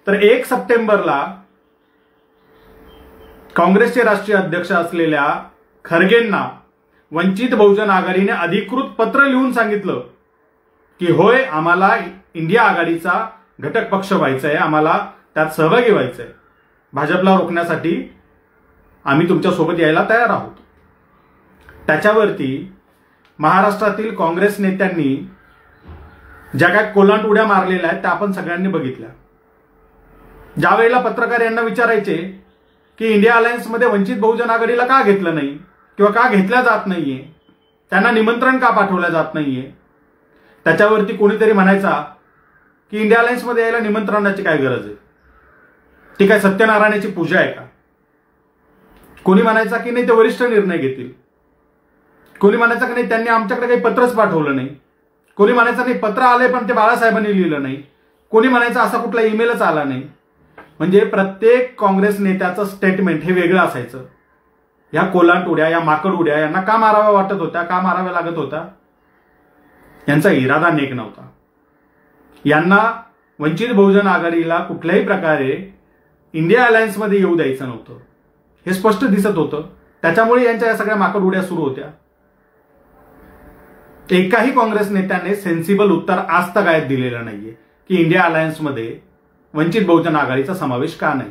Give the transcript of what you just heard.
तर 1 सप्टेंबरला काँग्रेसचे राष्ट्रीय अध्यक्ष असलेल्या खरगेंना वंचित बहुजन आघाडीने अधिकृत पत्र लिहून सांगितलं की होय, आम्हाला इंडिया आघाडीचा घटक पक्ष व्हायचा आहे, आम्हाला त्यात सहभागी व्हायचं आहे, भाजपला रोखण्यासाठी आम्ही तुमच्यासोबत यायला तयार आहोत. त्याच्यावरती महाराष्ट्रातील काँग्रेस नेत्यांनी ज्या काय कोलांट उड्या मारलेल्या आहेत त्या आपण सगळ्यांनी बघितल्या. ज्या वेळेला पत्रकार यांना विचारायचे की इंडिया अलायन्समध्ये वंचित बहुजन आघाडीला का घेतलं नाही किंवा का घेतल्या जात नाहीये, त्यांना निमंत्रण का पाठवलं जात नाहीये, त्याच्यावरती कोणीतरी म्हणायचा की इंडिया अलायन्समध्ये यायला निमंत्रणाची काय गरज आहे, ती काय सत्यनारायणाची पूजा आहे का. कोणी म्हणायचा की नाही ते वरिष्ठ निर्णय घेतील, कोणी म्हणायचं की नाही त्यांनी आमच्याकडे काही पत्रच पाठवलं नाही, कोणी म्हणायचं नाही पत्र आलंय पण ते बाळासाहेबांनी लिहिलं नाही, कोणी म्हणायचं असा कुठला ईमेलच आला नाही. म्हणजे प्रत्येक काँग्रेस नेत्याचं स्टेटमेंट हे वेगळं असायचं. या कोलांट उड्या, या माकड उड्या यांना का माराव्या वाटत होत्या, का माराव्या लागत होता, यांचा इरादा नेक नव्हता. यांना वंचित बहुजन आघाडीला कुठल्याही प्रकारे इंडिया अलायन्समध्ये येऊ द्यायचं नव्हतं, हे स्पष्ट दिसत होतं. त्याच्यामुळे यांच्या या सगळ्या माकड उड्या सुरू होत्या. एकाही काँग्रेस नेत्याने सेन्सिबल उत्तर आज तक दिलेलं नाहीये की इंडिया अलायन्समध्ये वंचित बहुजन आघाडीचा समावेश का नाही.